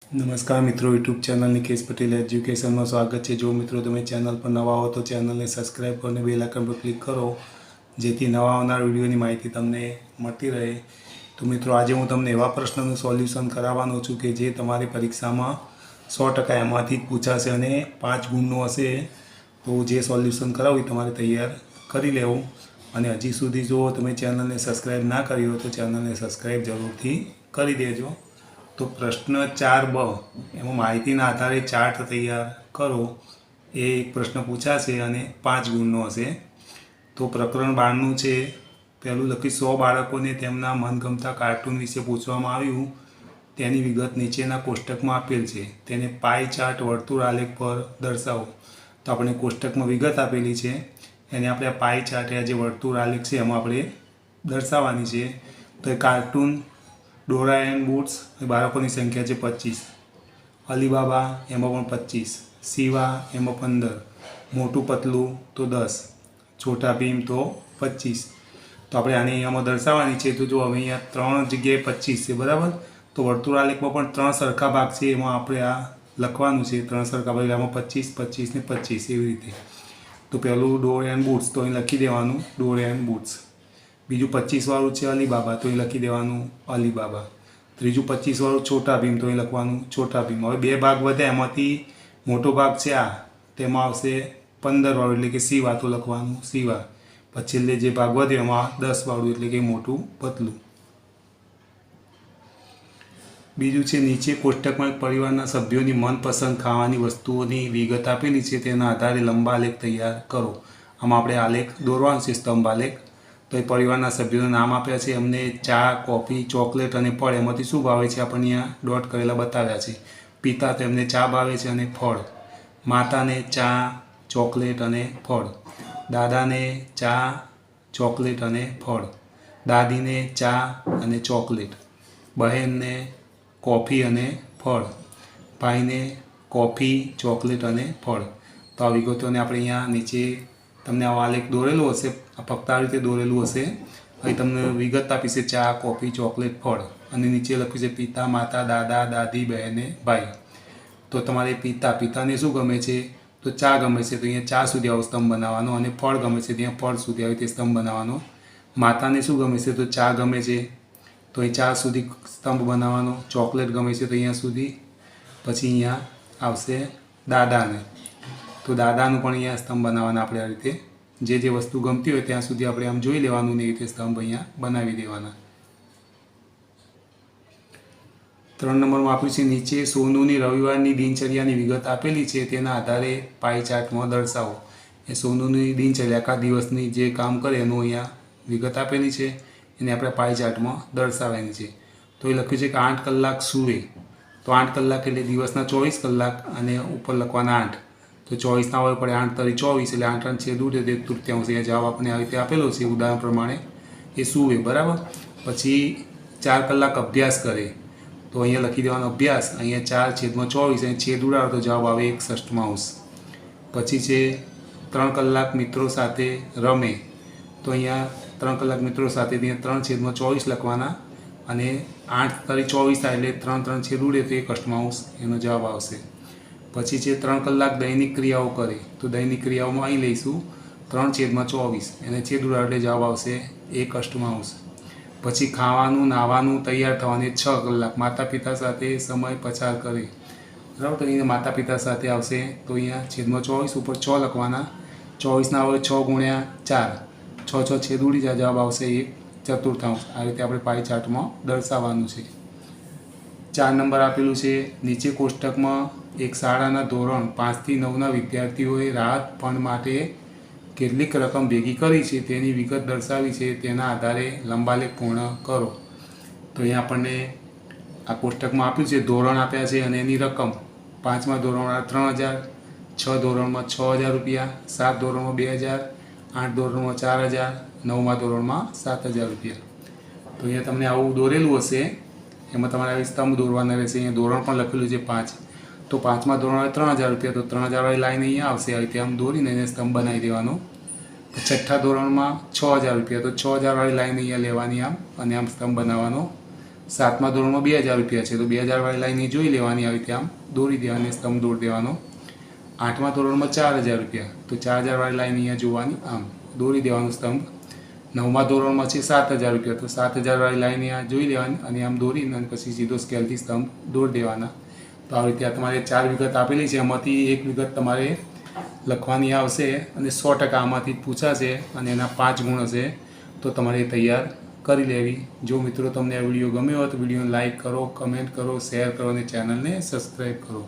નમસ્કાર મિત્રો, YouTube channel Nikesh Patel એજ્યુકેશનમાં સ્વાગત છે। જો મિત્રો તમે ચેનલ પર નવા હો તો ચેનલને સબસ્ક્રાઈબ કરીને બેલ આઇકન પર ક્લિક કરો, જેથી નવા આવનાર વિડીયોની માહિતી તમને મળતી રહે। તો મિત્રો, આજે હું તમને એવા પ્રશ્નનું સોલ્યુશન કરાવવાનો છું કે જે તમારી પરીક્ષામાં 100% એમાંથી જ પૂછાશે અને 5 ગુણનું હશે। તો જે સોલ્યુશન કરાવું એ તમારે તૈયાર કરી લેવું। અને હજી સુધી જો તમે ચેનલને સબસ્ક્રાઈબ ના કરી હોય તો ચેનલને સબસ્ક્રાઈબ જરૂરથી કરી દેજો। તો પ્રશ્ન 4બ એમાં માહિતીના આધારે ચાર્ટ તૈયાર કરો, એ એક પ્રશ્ન પૂછાશે અને 5 ગુણનો હશે। તો પ્રકરણ 12નું છે। પહેલું લખી 100 બાળકોને તેમના મનગમતા કાર્ટૂન વિશે પૂછવામાં આવ્યું, તેની વિગત નીચેના કોષ્ટકમાં આપેલ છે, તેને પાઈ ચાર્ટ વર્તુળ આલેખ પર દર્શાવો। તો આપણે કોષ્ટકમાં વિગત આપેલી છે, એને આપણે પાઈ ચાર્ટ જે વર્તુળ આલેખ છે એમાં આપણે દર્શાવવાની છે। તો એ કાર્ટૂન ડોરા એન્ડ બુટ્સ બાળકોની સંખ્યા છે 25, અલીબાબા એમાં પણ 25, શિવા એમાં 15, મોટું પતલું તો 10, છોટા ભીમ તો 25। તો આપણે આની અહીંયામાં દર્શાવવાની છે। તો જો હવે અહીંયા 3 જગ્યાએ 25 છે, બરાબર। તો વર્તુળાલેખમાં પણ 3 સરખા ભાગ છે, એમાં આપણે આ લખવાનું છે 3 સરખા ભાગ, આમાં 25, 25 ને 25 એવી રીતે। તો પહેલું ડોર એન્ડ બુટ્સ, તો અહીં લખી દેવાનું ડોર એન્ડ બુટ્સ। બીજું 25 વાળું છે અલીબાબા, તો અહીં લખી દેવાનું અલીબાબા। ત્રીજું 25 વાળું છોટા ભીમ, તો અહીં લખવાનું છોટા ભીમ। હવે 2 ભાગ વધ્યા, એમાંથી મોટો ભાગ છે આ, તેમાં આવશે 15 વાળું એટલે કે શિવા, તો લખવાનું શિવા। પછી છેલ્લે જે ભાગ વધ્યો એમાં 10 વાળું એટલે કે મોટું પતલું। બીજું છે નીચે કોષ્ટકમાં પરિવારના સભ્યોની મનપસંદ ખાવાની વસ્તુઓની વિગત આપેલી છે, તેના આધારે લંબા આલેખ તૈયાર કરો। આમાં આપણે આલેખ દોરવાનો છે, સ્તંભ આલેખ। તો એ પરિવારના સભ્યોના નામ આપ્યા છે, એમને ચા, કોફી, ચોકલેટ અને ફળ એમાંથી શું ભાવે છે આપણને અહીંયા ડોટ કરેલા બતાવ્યા છે। પિતા, તો એમને ચા ભાવે છે અને ફળ। માતાને ચા, ચોકલેટ અને ફળ। દાદાને ચા, ચોકલેટ અને ફળ। દાદીને ચા અને ચોકલેટ। બહેનને કોફી અને ફળ। ભાઈને કોફી, ચોકલેટ અને ફળ। તો આ વિગતોને આપણે અહીંયા નીચે તમને આ આલેખ દોરેલું હશે, ફક્ત આ રીતે દોરેલું હશે। અહીં તમને વિગત આપી છે ચા, કોફી, ચોકલેટ, ફળ, અને નીચે લખ્યું છે પિતા, માતા, દાદા, દાદી, બહેને, ભાઈ। તો તમારે પિતાને શું ગમે છે? તો ચા ગમે છે, તો અહીંયા ચા સુધી આવો સ્તંભ બનાવવાનો, અને ફળ ગમે છે ત્યાં ફળ સુધી આવી રીતે સ્તંભ બનાવવાનો। માતાને શું ગમે છે? તો ચા ગમે છે, તો એ ચા સુધી સ્તંભ બનાવવાનો। ચોકલેટ ગમે છે તો અહીંયા સુધી, પછી અહીંયા આવશે દાદાને, તો દાદાનું પણ અહીંયા સ્તંભ બનાવવાના આપણે આ રીતે। જે વસ્તુ ગમતી હોય ત્યાં સુધી આપણે આમ જોઈ લેવાનું ને એ રીતે સ્તંભ અહીંયા બનાવી દેવાના। 3 નંબરમાં આપ્યું છે નીચે સોનુની રવિવારની દિનચર્યાની વિગત આપેલી છે, તેના આધારે પાઈ ચાર્ટમાં દર્શાવો। એ સોનુની દિનચર્યા આખા દિવસની જે કામ કરે એનું અહીંયા વિગત આપેલી છે, એને આપણે પાઈ ચાર્ટમાં દર્શાવવાની છે। તો એ લખ્યું છે કે 8 કલાક સૂવે, તો 8 કલાક એટલે દિવસના 24 કલાક અને ઉપર લખવાના 8, તો 24 ના હોય પડે 8 તરી 24 એટલે 8 અને છેદ ઉડે તો 1/3 અહીંયા જવાબ આપણે આવી રીતે આપેલો છે ઉદાહરણ પ્રમાણે, એ સૂવે, બરાબર। પછી 4 કલાક અભ્યાસ કરે, તો અહીંયા લખી દેવાનો અભ્યાસ, અહીંયા 4/24 અને છેદ ઉડાડો તો જવાબ આવે 1/6। પછી છે 3 કલાક મિત્રો સાથે રમે, તો અહીંયા 3 કલાક મિત્રો સાથે ત્યાં 3/24 લખવાના, અને 8 તરી 24 થાય એટલે 3 છેદ ઉડે તો 1/8 એનો જવાબ આવશે। પછી છે 3 કલાક દૈનિક ક્રિયાઓ કરે, તો દૈનિક ક્રિયાઓમાં અહીં લઈશું 3/24, એને છેદ ઉડાડો એટલે જવાબ આવશે 1/8। પછી ખાવાનું, નાહવાનું, તૈયાર થવાની 6 કલાક માતા પિતા સાથે સમય પસાર કરે, બરાબર। તો અહીંયા માતા પિતા સાથે આવશે, તો અહીંયા છેદમાં 24 ઉપર 6 લખવાના, 24 ના હોય 6 ગુણ્યા 4, 6 છેદ ઉડી જાય, જવાબ આવશે 1/4। આ રીતે આપણે પાઈ ચાર્ટમાં દર્શાવવાનું છે। 4 નંબર આપેલું છે નીચે કોષ્ટકમાં એક શાળાના ધોરણ 5 થી 9ના વિદ્યાર્થીઓએ રાહત ફંડ માટે કેટલીક રકમ ભેગી કરી છે, તેની વિગત દર્શાવી છે, તેના આધારે લંબાલેખ પૂર્ણ કરો। તો અહીંયા આપણને આ કોષ્ટકમાં આપ્યું છે, ધોરણ આપ્યા છે અને એની રકમ 5મા ધોરણમાં 3000, 6 ધોરણમાં 6000 રૂપિયા, 7 ધોરણમાં 2000, 8 ધોરણમાં 4000, 9મા ધોરણમાં 7000 રૂપિયા। તો અહીંયા તમને આવું દોરેલું હશે, એમાં તમારે આવી સ્તંભ દોરવાના રહેશે। અહીંયા ધોરણ પણ લખેલું છે 5, તો 5મા ધોરણે 3000 રૂપિયા, તો 3000 વાળી લાઈન અહીંયા આવશે, આ રીતે આમ દોરીને એને સ્તંભ બનાવી દેવાનો। તો 6ઠ્ઠા ધોરણમાં 6000 રૂપિયા, તો 6000 વાળી લાઈન અહીંયા લેવાની આમ, અને આમ સ્તંભ બનાવવાનો। 7મા ધોરણમાં 2000 રૂપિયા છે તો 2000 વાળી લાઈન એ જોઈ લેવાની, આવી રીતે આમ દોરી દેવાની, સ્તંભ દોરી દેવાનો. 8મા ધોરણમાં 4000 રૂપિયા તો 4000 વાળી લાઈન અહીંયા જોવાની, આમ દોરી દેવાનું સ્તંભ. 9મા ધોરણમાં છે 7000 રૂપિયા તો 7000 વાળી લાઈન અહીંયા જોઈ લેવાની અને આમ દોરીને અને પછી સીધો સ્કેલથી સ્તંભ દોરી દેવાના. તો આવી રીતે તમારે 4 વિગત આપેલી છે, એમાંથી એક વિગત તમારે લખવાની આવશે અને 100% આમાંથી પૂછાશે અને એના 5 ગુણ હશે તો તમારે તૈયાર કરી લેવી. જો મિત્રો તમને આ વિડીયો ગમ્યો હોય તો વિડીયોને લાઇક કરો, કમેન્ટ કરો, શેર કરો અને ચેનલને સબસ્ક્રાઈબ કરો.